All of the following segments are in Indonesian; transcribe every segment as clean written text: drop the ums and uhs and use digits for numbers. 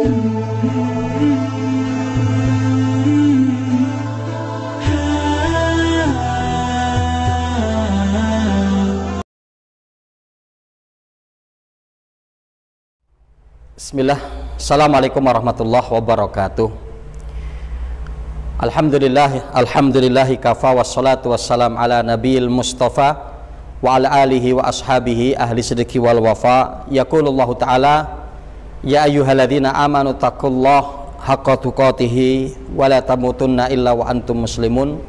Bismillah. Assalamualaikum warahmatullahi wabarakatuh. Alhamdulillahi kafa wassalatu wassalam ala nabiyil mustafa wa ala alihi wa ashabihi ahli sidqi wal wafa. Yaqulullahu ta'ala ya ayyuhalladzina amanu taqullaha haqqa tuqatih wa la tamutunna illa wa antum muslimun.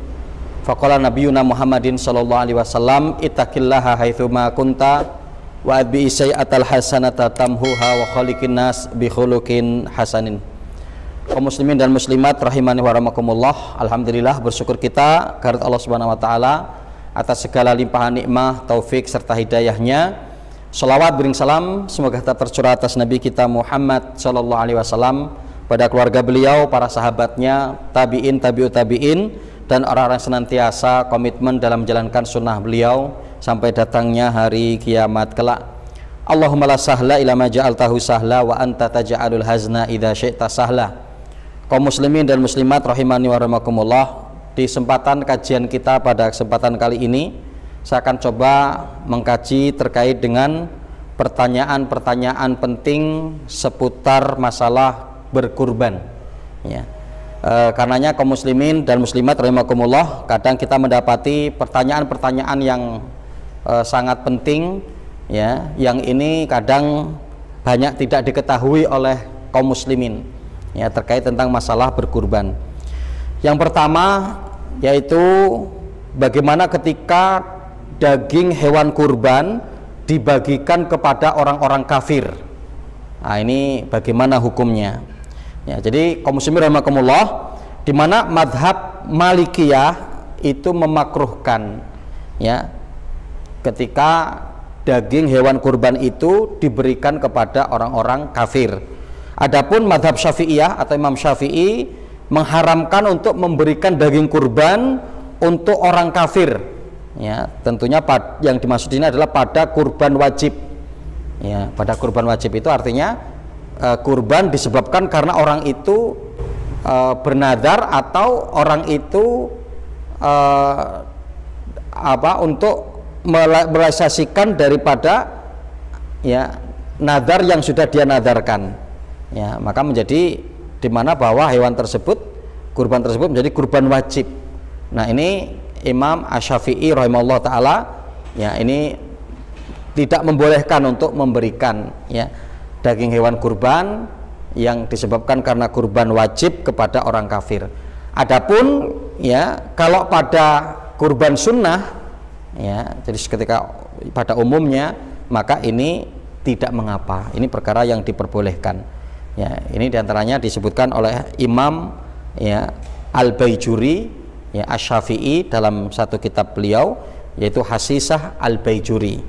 Faqala nabiyuna Muhammadin sallallahu alaihi wasallam ittaqillaha haitsu ma kunta wa bi sayyatal hasanata tamhuha wa khaliqin nas bi khuluqin hasanin. Kaum muslimin dan muslimat rahimani wa rahmakumullah, alhamdulillah bersyukur kita kepada Allah Subhanahu wa taala atas segala limpahan nikmah, taufik serta hidayahnya. Shalawat bering salam semoga tetap tercurah atas Nabi kita Muhammad sallallahu alaihi wasallam, pada keluarga beliau, para sahabatnya, tabi'in, tabi'ut tabi'in, dan orang-orang senantiasa komitmen dalam menjalankan sunnah beliau sampai datangnya hari kiamat kelak. Allahumma la sahla illa ma ja'altahu sahla wa anta taj'alul hazna idza syi'ta sahla. Kaum muslimin dan muslimat rahimani wa rahmakumullah, di kesempatan kajian kita pada kesempatan kali ini saya akan coba mengkaji terkait dengan pertanyaan-pertanyaan penting seputar masalah berkurban, ya. Karenanya kaum muslimin dan muslimat rahimakumullah, kadang kita mendapati pertanyaan-pertanyaan yang sangat penting, ya, yang ini kadang banyak tidak diketahui oleh kaum muslimin, ya, terkait tentang masalah berkurban. Yang pertama yaitu bagaimana ketika daging hewan kurban dibagikan kepada orang-orang kafir. Nah, ini bagaimana hukumnya? Ya, jadi kaum muslimin rahimakumullah, di mana madhab Malikiyah itu memakruhkan, ya, ketika daging hewan kurban itu diberikan kepada orang-orang kafir. Adapun madhab Syafi'iyah atau Imam Syafi'i mengharamkan untuk memberikan daging kurban untuk orang kafir, ya, tentunya yang dimaksud ini adalah pada kurban wajib, ya. Pada kurban wajib itu artinya kurban disebabkan karena orang itu bernadar atau orang itu untuk merealisasikan daripada, ya, nadar yang sudah dia nadarkan, ya, maka menjadi dimana bahwa hewan tersebut, kurban tersebut menjadi kurban wajib. Nah, ini Imam Asy-Syafi'i rahimahullah ta'ala, ya, ini tidak membolehkan untuk memberikan, ya, daging hewan kurban yang disebabkan karena kurban wajib kepada orang kafir. Adapun, ya, kalau pada kurban sunnah, ya, jadi ketika pada umumnya, maka ini tidak mengapa, ini perkara yang diperbolehkan, ya. Ini diantaranya disebutkan oleh Imam, ya, Al-Baijuri, ya, Asy-Syafi'i dalam satu kitab beliau yaitu Hasisah Al-Baijuri,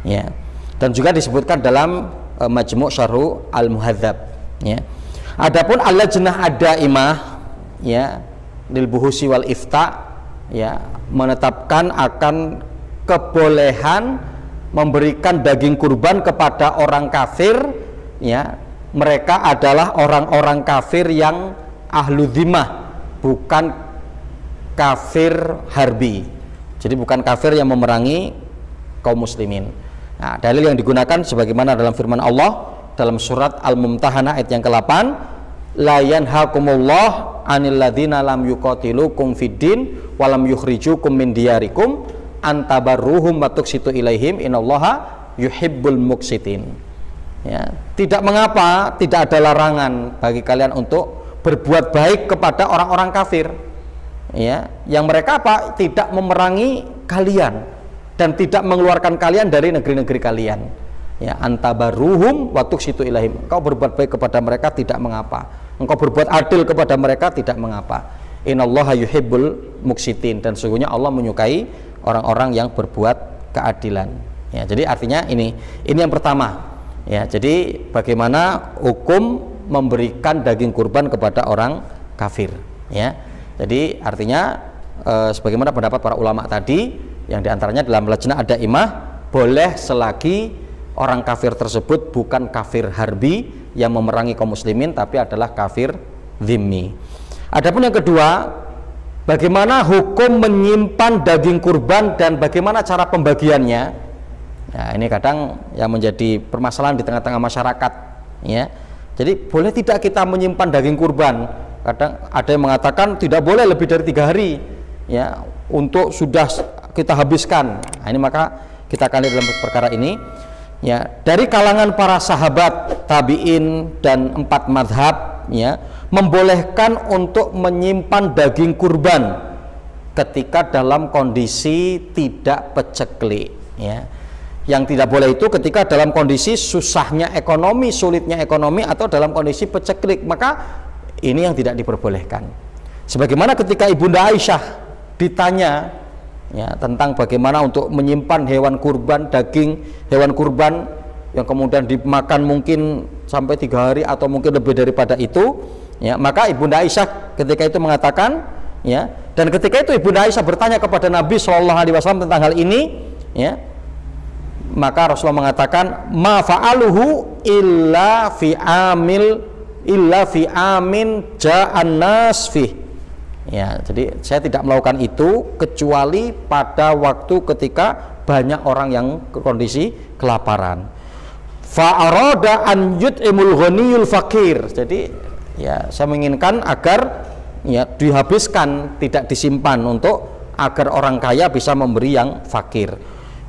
ya, dan juga disebutkan dalam Majmu' Syarhu Al-Muhadzab, ya. Adapun Al-Lajnah Ad-Daimah, ya, lil Buhusi wal Ifta, ya, menetapkan akan kebolehan memberikan daging kurban kepada orang kafir, ya. Mereka adalah orang-orang kafir yang ahlu dhimmah, bukan kafir harbi. Jadi bukan kafir yang memerangi kaum muslimin. Nah, dalil yang digunakan sebagaimana dalam firman Allah dalam surat Al-Mumtahanah ayat yang ke-8, la yanhakumullah 'anil ladzina lam yuqatilukum fiddin wa lam yukhrijukum min diyarikum antabarruhum wa tuqsitu ilaihim innallaha yuhibbul muqsitin. Ya, tidak mengapa, tidak ada larangan bagi kalian untuk berbuat baik kepada orang-orang kafir, ya, yang mereka apa? Tidak memerangi kalian dan tidak mengeluarkan kalian dari negeri-negeri kalian, ya. Antabarruhum wa tuqsitu ilaihim, engkau berbuat baik kepada mereka tidak mengapa, engkau berbuat adil kepada mereka tidak mengapa. Innallaha yuhibbul muqsitin, dan sesungguhnya Allah menyukai orang-orang yang berbuat keadilan, ya. Jadi artinya ini yang pertama, ya. Jadi bagaimana hukum memberikan daging kurban kepada orang kafir, ya. Jadi artinya sebagaimana pendapat para ulama tadi, yang diantaranya dalam Lajnah Ad-Daimah, boleh selagi orang kafir tersebut bukan kafir harbi, yang memerangi kaum muslimin, tapi adalah kafir dhimmi. Adapun yang kedua, bagaimana hukum menyimpan daging kurban dan bagaimana cara pembagiannya. Nah, ini kadang yang menjadi permasalahan di tengah-tengah masyarakat, ya. Jadi boleh tidak kita menyimpan daging kurban? Kadang ada yang mengatakan tidak boleh lebih dari 3 hari, ya, untuk sudah kita habiskan. Nah, ini maka kita akan lihat dalam perkara ini, ya, dari kalangan para sahabat, tabi'in dan 4 madhab, ya, membolehkan untuk menyimpan daging kurban ketika dalam kondisi tidak peceklik, ya. Yang tidak boleh itu ketika dalam kondisi susahnya ekonomi, sulitnya ekonomi, atau dalam kondisi peceklik, maka ini yang tidak diperbolehkan. Sebagaimana ketika Ibunda Aisyah ditanya, ya, tentang bagaimana untuk menyimpan hewan kurban, daging hewan kurban yang kemudian dimakan mungkin sampai 3 hari atau mungkin lebih daripada itu, ya, maka Ibunda Aisyah ketika itu mengatakan, ya, dan ketika itu Ibunda Aisyah bertanya kepada Nabi SAW tentang hal ini, ya, maka Rasulullah mengatakan, ma fa'aluhu illa fi amin ja'an nas fih. Ya, jadi saya tidak melakukan itu kecuali pada waktu ketika banyak orang yang kondisi kelaparan. Fa'arada an yut'imul ghaniyul fakir. Jadi ya, saya menginginkan agar ya dihabiskan, tidak disimpan, untuk agar orang kaya bisa memberi yang fakir.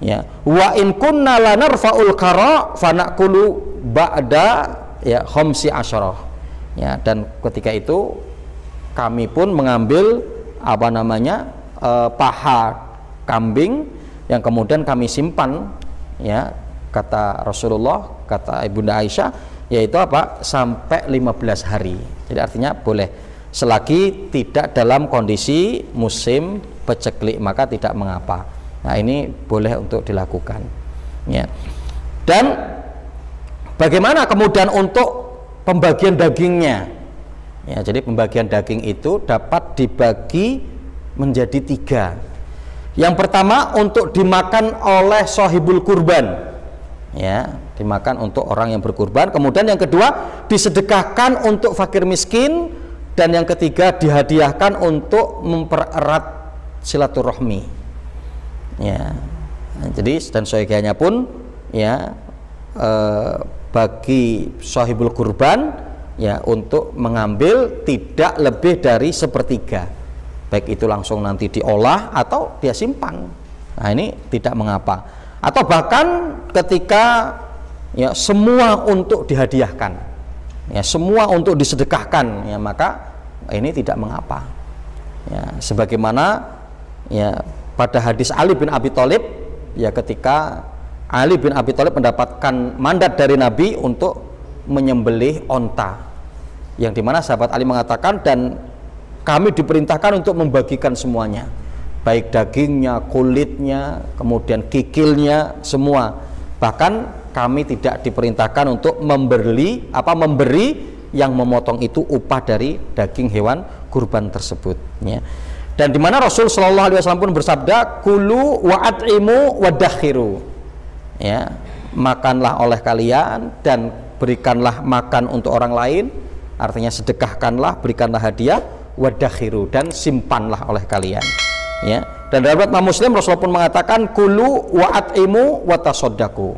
Ya, wa in kunna lanarfa'ul qara fanaqulu ba'da ya khamsi asyarah. Ya, dan ketika itu kami pun mengambil paha kambing yang kemudian kami simpan, ya, kata Rasulullah, kata Ibunda Aisyah, yaitu sampai 15 hari. Jadi artinya boleh selagi tidak dalam kondisi musim peceklik, maka tidak mengapa. Nah, ini boleh untuk dilakukan, ya. Dan bagaimana kemudian untuk pembagian dagingnya? Ya, jadi pembagian daging itu dapat dibagi menjadi 3. Yang pertama untuk dimakan oleh sahibul kurban, ya, dimakan untuk orang yang berkurban. Kemudian yang kedua disedekahkan untuk fakir miskin, dan yang ketiga dihadiahkan untuk mempererat silaturahmi. Ya, jadi dan sebagiannya pun, ya, bagi sahibul kurban, ya, untuk mengambil tidak lebih dari 1/3, baik itu langsung nanti diolah atau dia simpan. Nah, ini tidak mengapa. Atau bahkan ketika ya semua untuk dihadiahkan, ya, semua untuk disedekahkan, ya, maka ini tidak mengapa. Ya, sebagaimana ya pada hadis Ali bin Abi Thalib, ya, ketika Ali bin Abi Thalib mendapatkan mandat dari Nabi untuk menyembelih onta, yang dimana sahabat Ali mengatakan, dan kami diperintahkan untuk membagikan semuanya, baik dagingnya, kulitnya, kemudian kikilnya, semua. Bahkan kami tidak diperintahkan untuk memberi yang memotong itu upah dari daging hewan kurban tersebut, ya. Dan dimana Rasul Shallallahu Alaihi Wasallam pun bersabda, kulu wa at'imu wa dakhiru, ya, makanlah oleh kalian dan berikanlah makan untuk orang lain, artinya sedekahkanlah, berikanlah hadiah, wa dakhiru, dan simpanlah oleh kalian, ya. Dan dalam riwayat Muslim Rasulullah pun mengatakan, kulu wa at'imu wa tasaddaqu,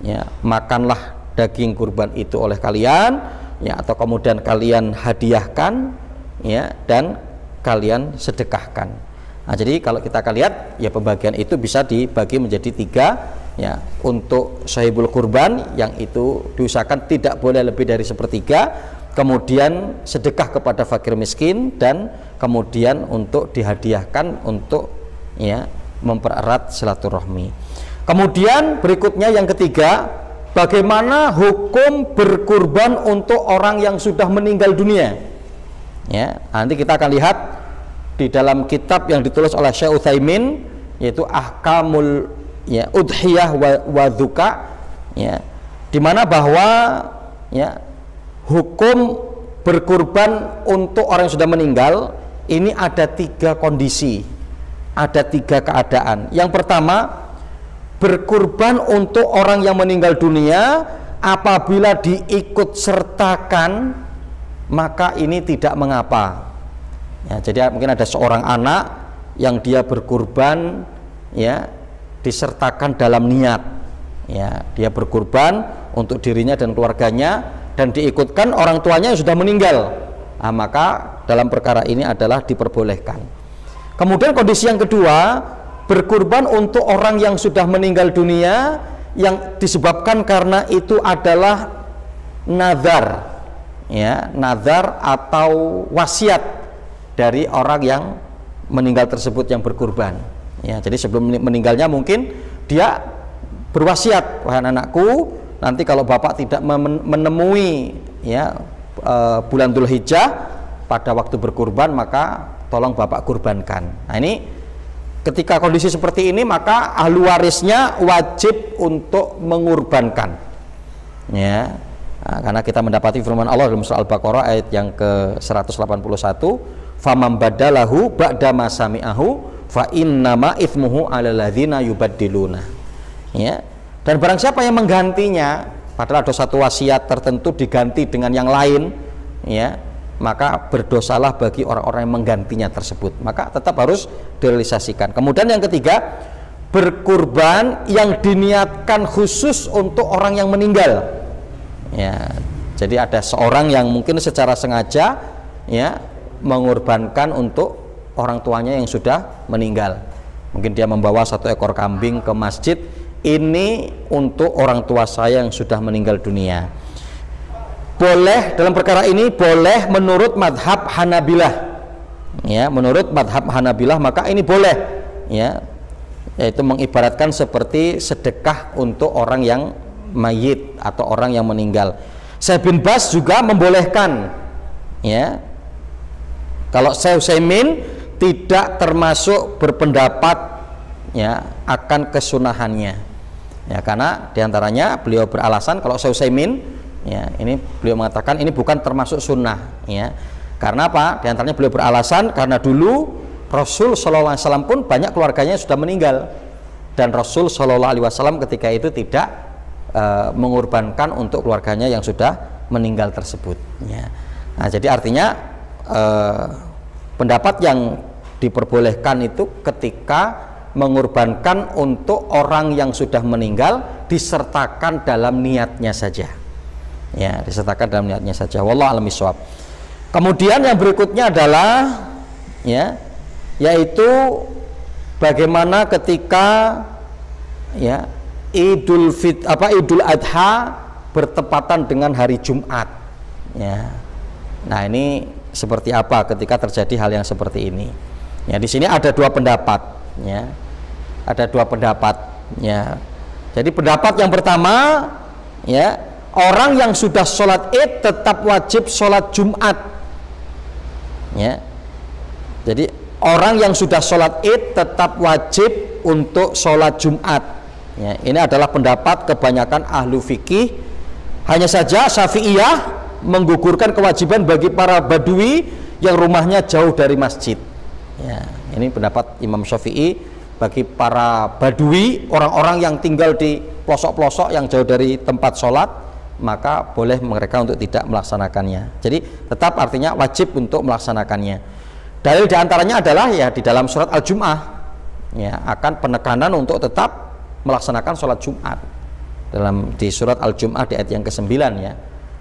ya, makanlah daging kurban itu oleh kalian, ya, atau kemudian kalian hadiahkan, ya, dan kalian sedekahkan. Nah, jadi kalau kita akan lihat, ya, pembagian itu bisa dibagi menjadi 3, ya. Untuk sahibul kurban, yang itu diusahakan tidak boleh lebih dari 1/3, kemudian sedekah kepada fakir miskin, dan kemudian untuk dihadiahkan untuk, ya, mempererat silaturahmi. Kemudian berikutnya yang ketiga, bagaimana hukum berkurban untuk orang yang sudah meninggal dunia. Ya, nanti kita akan lihat di dalam kitab yang ditulis oleh Syekh Utsaimin, yaitu Ahkamul, ya, Udhiyah wa Dzuka, ya, di mana bahwa, ya, hukum berkurban untuk orang yang sudah meninggal ini ada 3 kondisi, ada 3 keadaan. Yang pertama, berkurban untuk orang yang meninggal dunia apabila diikut sertakan maka ini tidak mengapa. Ya, jadi mungkin ada seorang anak yang dia berkurban, ya, disertakan dalam niat, ya, dia berkurban untuk dirinya dan keluarganya dan diikutkan orang tuanya yang sudah meninggal. Nah, maka dalam perkara ini adalah diperbolehkan. Kemudian kondisi yang kedua, berkurban untuk orang yang sudah meninggal dunia yang disebabkan karena itu adalah nazar, ya, nazar atau wasiat dari orang yang meninggal tersebut yang berkurban, ya. Jadi sebelum meninggalnya mungkin dia berwasiat, wahai anakku, nanti kalau bapak tidak menemui, ya, bulan Dzulhijjah pada waktu berkurban, maka tolong bapak kurbankan. Nah, ini ketika kondisi seperti ini maka ahli warisnya wajib untuk mengurbankan, ya. Nah, karena kita mendapati firman Allah dalam surah Al-Baqarah ayat yang ke-181, famam badalahu ba'da ma sami'ahu fa innama itsmuhu 'alal ladzina yubaddiluna, ya. Dan barang siapa yang menggantinya, padahal ada satu wasiat tertentu diganti dengan yang lain, ya, maka berdosalah bagi orang-orang yang menggantinya tersebut. Maka tetap harus direalisasikan. Kemudian yang ketiga, berkurban yang diniatkan khusus untuk orang yang meninggal, ya. Jadi ada seorang yang mungkin secara sengaja, ya, mengorbankan untuk orang tuanya yang sudah meninggal. Mungkin dia membawa 1 ekor kambing ke masjid, ini untuk orang tua saya yang sudah meninggal dunia. Boleh dalam perkara ini, boleh menurut madhab Hanabilah, ya, menurut madhab Hanabilah maka ini boleh, ya, yaitu mengibaratkan seperti sedekah untuk orang yang mayit atau orang yang meninggal. Syekh bin Baz juga membolehkan, ya. Kalau Syekh Utsaimin tidak termasuk berpendapat, ya, akan kesunahannya, ya, karena diantaranya beliau beralasan kalau Syekh Utsaimin, ya, ini beliau mengatakan ini bukan termasuk sunnah, ya. Karena apa? Diantaranya beliau beralasan karena dulu Rasul Shallallahu Alaihi Wasallam pun banyak keluarganya sudah meninggal dan Rasul Shallallahu Alaihi Wasallam ketika itu tidak mengorbankan untuk keluarganya yang sudah meninggal tersebut, ya. Nah, jadi artinya pendapat yang diperbolehkan itu ketika mengorbankan untuk orang yang sudah meninggal disertakan dalam niatnya saja, ya, disertakan dalam niatnya saja. Wallahu a'lam bishawab. Kemudian yang berikutnya adalah, ya, yaitu bagaimana ketika, ya, Idul Adha bertepatan dengan hari Jumat, ya. Nah, ini seperti apa ketika terjadi hal yang seperti ini, ya. Di sini ada dua pendapat, ya, ada dua pendapat, ya. Jadi pendapat yang pertama, ya, orang yang sudah sholat Id tetap wajib sholat Jumat, ya. Jadi orang yang sudah sholat Id tetap wajib untuk sholat Jumat, ya. Ini adalah pendapat kebanyakan ahlu fikih. Hanya saja Syafi'iyah menggugurkan kewajiban bagi para badui yang rumahnya jauh dari masjid, ya. Ini pendapat Imam Syafi'i, bagi para badui, orang-orang yang tinggal di pelosok-pelosok yang jauh dari tempat sholat, maka boleh mereka untuk tidak melaksanakannya. Jadi tetap artinya wajib untuk melaksanakannya. Dalil diantaranya adalah, ya, di dalam surat Al-Jum'ah, ya, akan penekanan untuk tetap melaksanakan sholat Jumat di surat Al-Jum'ah di ayat yang ke-9, ya.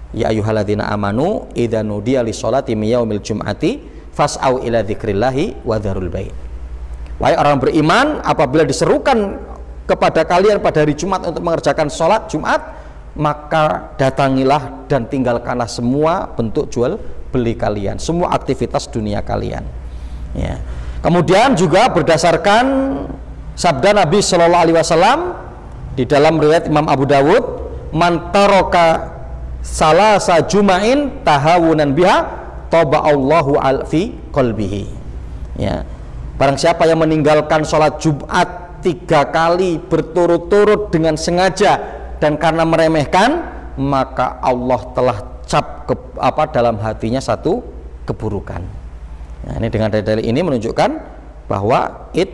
Ya ayyuhalladzina amanu idza nudiya lis-sholati min yaumil jum'ati fas'au ila dzikrillahi wa dzarul bai'. Wahai orang beriman, apabila diserukan kepada kalian pada hari Jumat untuk mengerjakan sholat Jumat, maka datangilah dan tinggalkanlah semua bentuk jual beli kalian, semua aktivitas dunia kalian, ya. Kemudian juga berdasarkan sabda Nabi Shallallahu Alaihi Wasallam di dalam riwayat Imam Abu Dawud, man taraka salasa juma'in tahawunan biha taba'allahu alfi qalbihi, ya. Barang siapa yang meninggalkan sholat Jumat 3 kali berturut-turut dengan sengaja dan karena meremehkan, maka Allah telah cap dalam hatinya satu keburukan. Nah, ini dengan dalil ini menunjukkan bahwa Id,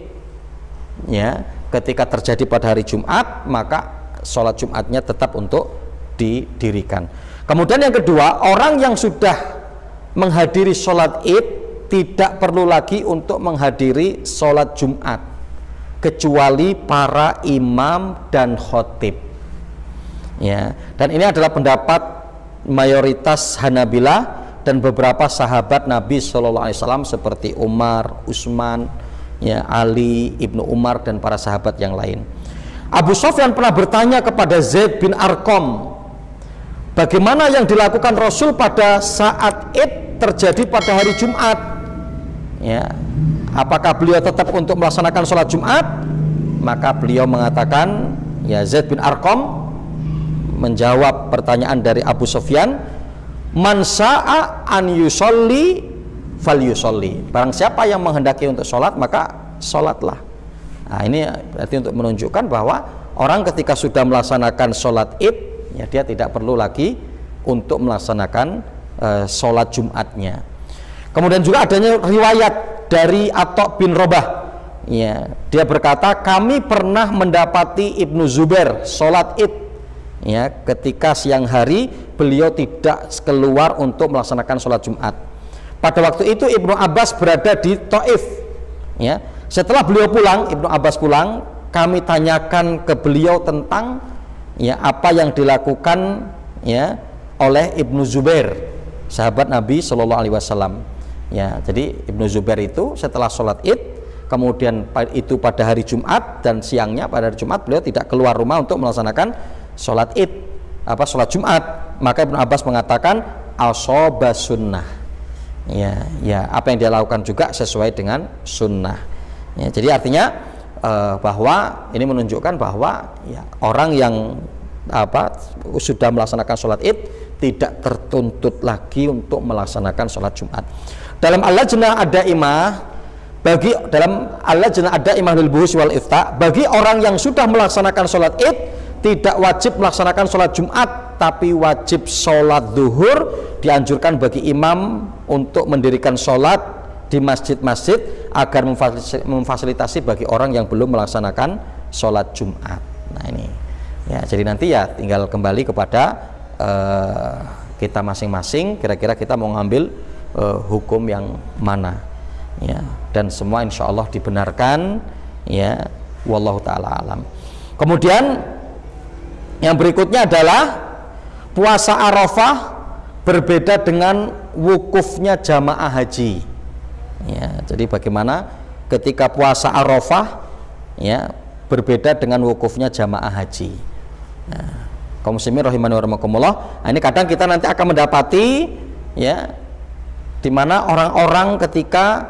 ya, ketika terjadi pada hari Jumat, maka sholat Jumatnya tetap untuk didirikan. Kemudian yang kedua, orang yang sudah menghadiri sholat id tidak perlu lagi untuk menghadiri sholat Jumat kecuali para imam dan khotib. Ya, dan ini adalah pendapat mayoritas Hanabilah dan beberapa sahabat Nabi Shallallahu Alaihi Wasallam seperti Umar, Utsman, ya, Ali, Ibnu Umar dan para sahabat yang lain. Abu Sufyan pernah bertanya kepada Zaid bin Arqam, bagaimana yang dilakukan Rasul pada saat Id terjadi pada hari Jumat? Ya, apakah beliau tetap untuk melaksanakan sholat Jumat? Maka beliau mengatakan, ya, Zaid bin Arqam menjawab pertanyaan dari Abu Sufyan, man sa'a an yusolli fal yusolli, barang siapa yang menghendaki untuk sholat maka sholatlah. Nah, ini berarti untuk menunjukkan bahwa orang ketika sudah melaksanakan sholat id, ya, dia tidak perlu lagi untuk melaksanakan sholat Jumatnya. Kemudian juga adanya riwayat dari Atha bin Robah, ya, dia berkata, kami pernah mendapati Ibnu Zubair sholat id, ya, ketika siang hari beliau tidak keluar untuk melaksanakan sholat Jumat. Pada waktu itu Ibnu Abbas berada di Taif, ya. Setelah beliau pulang, Ibnu Abbas pulang, kami tanyakan ke beliau tentang, ya, apa yang dilakukan, ya, oleh Ibnu Zubair, sahabat Nabi Shallallahu Alaihi Wasallam. Ya, jadi Ibnu Zubair itu setelah sholat id, kemudian itu pada hari Jumat, dan siangnya pada hari Jumat beliau tidak keluar rumah untuk melaksanakan sholat id, sholat Jumat. Maka Ibnu Abbas mengatakan asoba sunnah, ya, apa yang dia lakukan juga sesuai dengan sunnah. Ya, jadi artinya bahwa ini menunjukkan bahwa, ya, orang yang sudah melaksanakan sholat id tidak tertuntut lagi untuk melaksanakan sholat Jumat. Dalam Al-Lajnah Ad-Daimah, dalam Al-Lajnah Ad-Daimah lil Buhus wal Ifta, bagi orang yang sudah melaksanakan sholat id tidak wajib melaksanakan sholat Jumat, tapi wajib sholat zuhur. Dianjurkan bagi imam untuk mendirikan sholat di masjid-masjid agar memfasilitasi bagi orang yang belum melaksanakan sholat Jumat. Nah ini, ya, jadi nanti, ya, tinggal kembali kepada kita masing-masing, kira-kira kita mau ngambil hukum yang mana, ya, dan semua insya Allah dibenarkan, ya, wallahu ta'ala alam. Kemudian yang berikutnya adalah puasa Arafah berbeda dengan wukufnya jamaah haji. Ya, jadi bagaimana ketika puasa Arafah, ya, berbeda dengan wukufnya jamaah haji. Nah, kaum muslimin rahimani wa rahimakumullah. Nah, ini kadang kita nanti akan mendapati, ya, di mana orang-orang ketika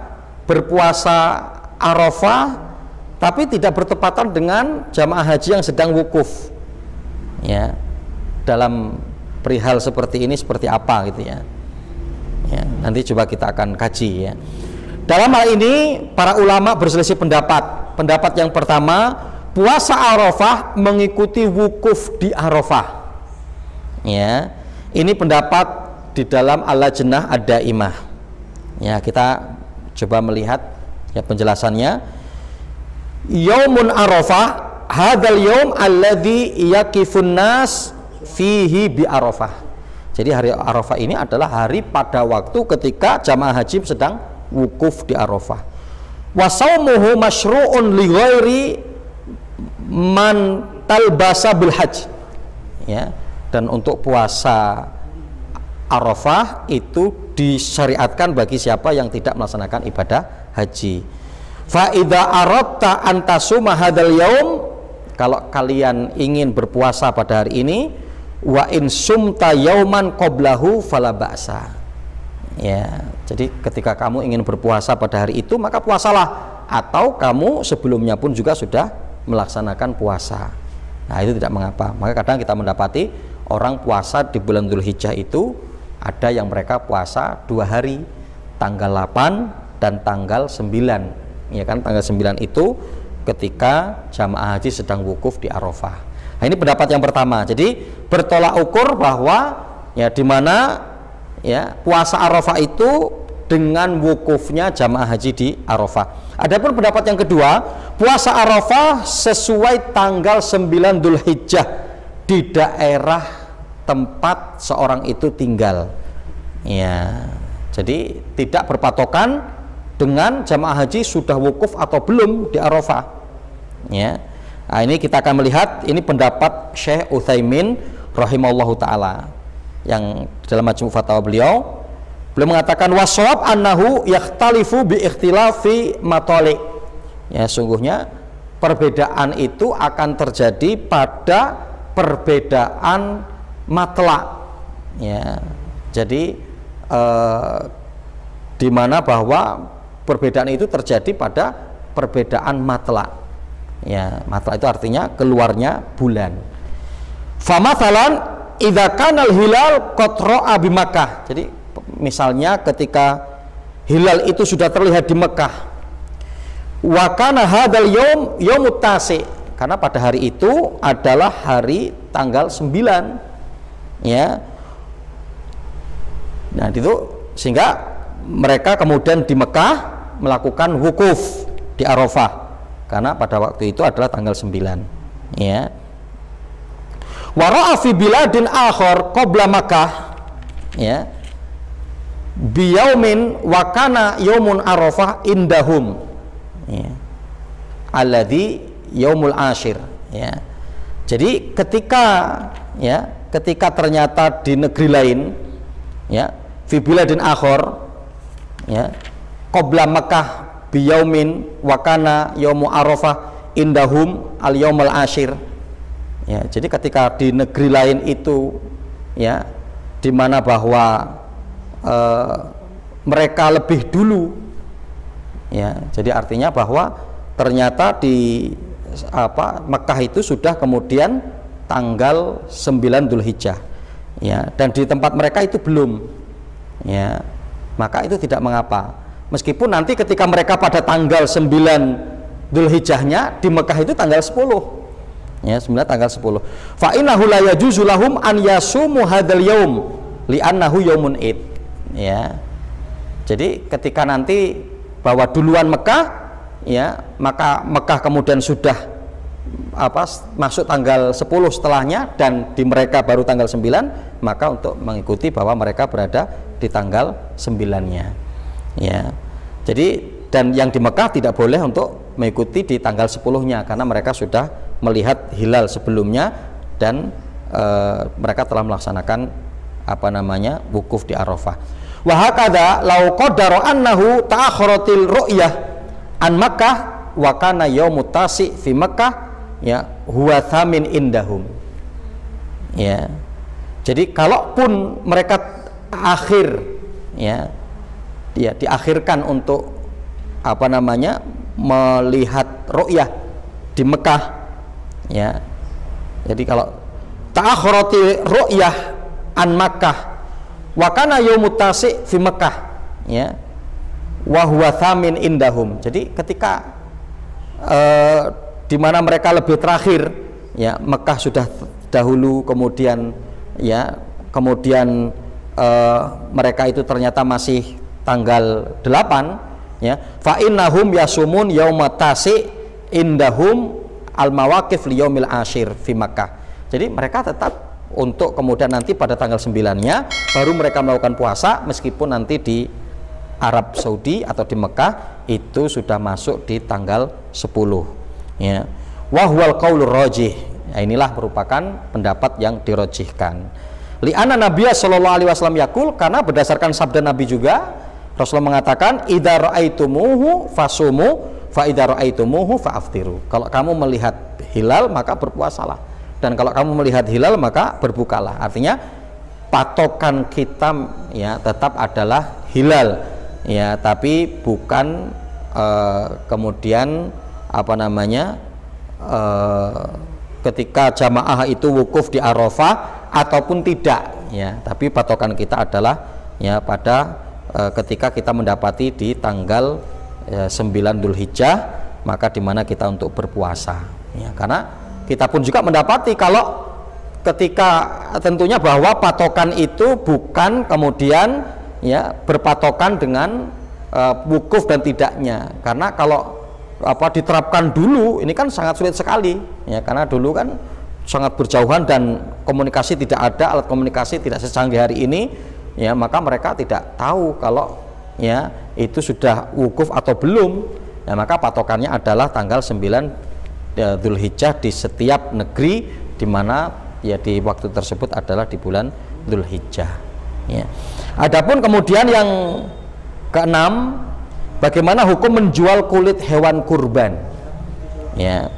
berpuasa Arafah tapi tidak bertepatan dengan jamaah haji yang sedang wukuf. Ya, dalam perihal seperti ini seperti apa gitu, ya. Ya, nanti coba kita akan kaji, ya. Dalam hal ini para ulama berselisih pendapat. Pendapat yang pertama, puasa Arafah mengikuti wukuf di Arafah. Ya, ini pendapat di dalam Al-Lajnah Ad-Daimah. Ya, kita coba melihat, ya, penjelasannya. Yaumun Arafah hadzal yaum alladzi yaqifun nas fihi bi Arafah. Jadi hari Arafah ini adalah hari pada waktu ketika jamaah haji sedang wukuf di Arafah. Wa shaumuhu masyru'un li ghairi man talbasa bil hajj. Ya, dan untuk puasa Arafah itu disyariatkan bagi siapa yang tidak melaksanakan ibadah haji. Fa idza aradta an tasuma hadzal yaum, kalau kalian ingin berpuasa pada hari ini, wa in sumta yauman qablahu fala ba'sa. Ya, jadi ketika kamu ingin berpuasa pada hari itu, maka puasalah, atau kamu sebelumnya pun juga sudah melaksanakan puasa. Nah, itu tidak mengapa. Maka kadang kita mendapati orang puasa di bulan Dzulhijjah itu ada yang mereka puasa 2 hari, tanggal 8 dan tanggal 9. Ya kan, tanggal 9 itu ketika jamaah haji sedang wukuf di Arafah. Nah, ini pendapat yang pertama. Jadi bertolak ukur bahwa, ya, di mana, ya, puasa Arafah itu dengan wukufnya jamaah haji di Arafah. Adapun pendapat yang kedua, puasa Arafah sesuai tanggal 9 Dzulhijjah di daerah tempat seorang itu tinggal. Ya, jadi tidak berpatokan dengan jamaah haji sudah wukuf atau belum di Arafah. Ya, nah, ini kita akan melihat ini pendapat Syekh Utsaimin rahimahullahu taala yang dalam Majmu' Fatawa beliau mengatakan wasawab annahu yakhtalifu bi ikhtilafi matali. Ya, sungguhnya perbedaan itu akan terjadi pada perbedaan matla. Ya, jadi di mana bahwa perbedaan itu terjadi pada perbedaan matla. Ya, matla itu artinya keluarnya bulan. Famathalan idza kana al-hilal qad ra'a bi Makkah. Jadi misalnya ketika hilal itu sudah terlihat di Mekah. Wa kana hadzal yaum yaumut tasi. Karena pada hari itu adalah hari tanggal 9. Ya. Nah, itu sehingga mereka kemudian di Mekah melakukan wukuf di Arafah. Karena pada waktu itu adalah tanggal 9. Ya. Wa ra'a fi biladin akhar qabla Makkah, ya, biyaumin wa kana yaumun Arafah indahum, ya, alladhi yaumul ashir. Ya, jadi ketika ternyata di negeri lain, ya, fi biladin akhar, ya, qabla Makkah biyaumin wa kana yaumu Arafah indahum al yaumul ashir. Ya, jadi ketika di negeri lain itu, ya, di mana bahwa mereka lebih dulu, ya, jadi artinya bahwa ternyata di Mekah itu sudah kemudian tanggal 9 Dzulhijjah, ya, dan di tempat mereka itu belum, ya, maka itu tidak mengapa, meskipun nanti ketika mereka pada tanggal 9 Dzulhijjahnya di Mekah itu tanggal 10. Ya, sebenarnya tanggal 10. Fa innahu la yajuzu lahum an yasumu hadzal yaum li'annahu yaumun id. Ya. Jadi ketika nanti bahwa duluan Mekah, ya, maka Mekah kemudian sudah masuk tanggal 10 setelahnya dan di mereka baru tanggal 9, maka untuk mengikuti bahwa mereka berada di tanggal 9-nya. Ya. Jadi dan yang di Mekah tidak boleh untuk mengikuti di tanggal 10-nya karena mereka sudah melihat hilal sebelumnya dan mereka telah melaksanakan wukuf di Arafah. Wa hakadha law qaddara annahu ta'akhkharatil ru'yah an Makkah wa kana yaumut tasi fi Makkah, ya, huwa thamin indahum. Ya. Jadi kalaupun mereka diakhirkan untuk melihat ru'yah di Mekah, ya, jadi kalau ta'akhurati ru'yah an Makkah wa kana yaumut tasi fi Makkah, ya, wa huwa thamin indahum. Jadi ketika di mana mereka lebih terakhir, ya, Mekah sudah dahulu, kemudian mereka itu ternyata masih tanggal 8, ya, fa innahum yasumun yaumat tasi indahum al mawaqif li yaumil ashir fi Makkah. Jadi mereka tetap untuk kemudian nanti pada tanggal 9-nya baru mereka melakukan puasa, meskipun nanti di Arab Saudi atau di Mekah itu sudah masuk di tanggal 10, ya. Wa huwal qaulur rajih. Ya, inilah merupakan pendapat yang dirojihkan. Li'anna Nabiya sallallahu alaihi wasallam yaqul, karena berdasarkan sabda Nabi juga Rasulullah mengatakan idza ra'aitumuhu fasumu fa idza ra'aitumuhu fa'aftiru. Kalau kamu melihat hilal maka berpuasalah, dan kalau kamu melihat hilal maka berbukalah. Artinya patokan kita, ya, tetap adalah hilal, ya, tapi bukan kemudian ketika jamaah itu wukuf di Arafah ataupun tidak, ya, tapi patokan kita adalah, ya, pada ketika kita mendapati di tanggal 9 Dzulhijjah, maka dimana kita untuk berpuasa, ya, karena kita pun juga mendapati kalau ketika tentunya bahwa patokan itu bukan kemudian, ya, berpatokan dengan wukuf dan tidaknya, karena kalau diterapkan dulu ini kan sangat sulit sekali, ya, karena dulu kan sangat berjauhan dan komunikasi tidak ada, alat komunikasi tidak secanggih hari ini, ya, maka mereka tidak tahu kalau ya itu sudah wukuf atau belum. Nah, maka patokannya adalah tanggal 9 Dzulhijjah di setiap negeri, di mana ya di waktu tersebut adalah di bulan Dzulhijjah, ya. Adapun kemudian yang keenam, bagaimana hukum menjual kulit hewan kurban, ya.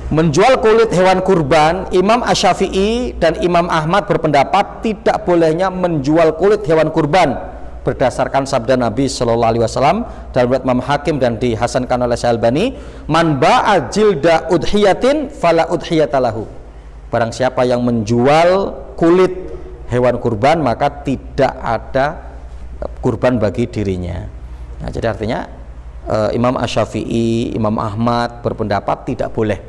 Menjual kulit hewan kurban, Imam Asy-Syafi'i dan Imam Ahmad berpendapat tidak bolehnya menjual kulit hewan kurban berdasarkan sabda Nabi Shallallahu Alaihi Wasallam dalam riwayat Imam Hakim dan dihasankan oleh Syekh Albani, man ba'a jilda udhiyatin fala udhiyatalahu. Barang siapa yang menjual kulit hewan kurban, maka tidak ada kurban bagi dirinya. Nah, jadi artinya Imam Asy-Syafi'i, Imam Ahmad berpendapat tidak boleh,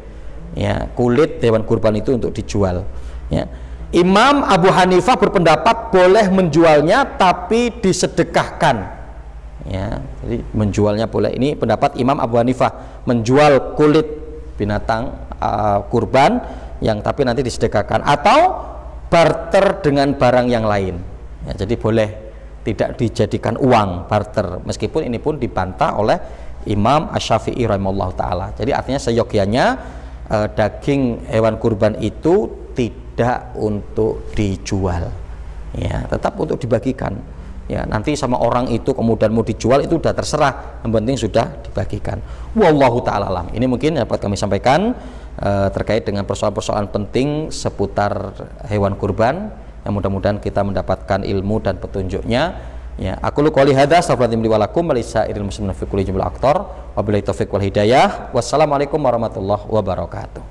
ya, kulit hewan kurban itu untuk dijual, ya. Imam Abu Hanifah berpendapat boleh menjualnya tapi disedekahkan, ya. Jadi menjualnya boleh. Ini pendapat Imam Abu Hanifah, menjual kulit binatang kurban yang tapi nanti disedekahkan atau barter dengan barang yang lain, ya. Jadi boleh, tidak dijadikan uang, barter, meskipun ini pun dibantah oleh Imam Asy-Syafi'i rahimahullah ta'ala. Jadi artinya seyogyanya daging hewan kurban itu tidak untuk dijual, ya, tetap untuk dibagikan, ya. Nanti sama orang itu kemudian mau dijual, itu sudah terserah, yang penting sudah dibagikan. Wallahu ta'ala alam. Ini mungkin dapat kami sampaikan terkait dengan persoalan-persoalan penting seputar hewan kurban, yang mudah-mudahan kita mendapatkan ilmu dan petunjuknya, ya. Aku lu qouli hadza astaghfirullahaladzim li wa lakum wa lisairil muslimin fi kulli jumlah aktor. Wabillahi taufiq wal hidayah. Wassalamualaikum warahmatullahi wabarakatuh.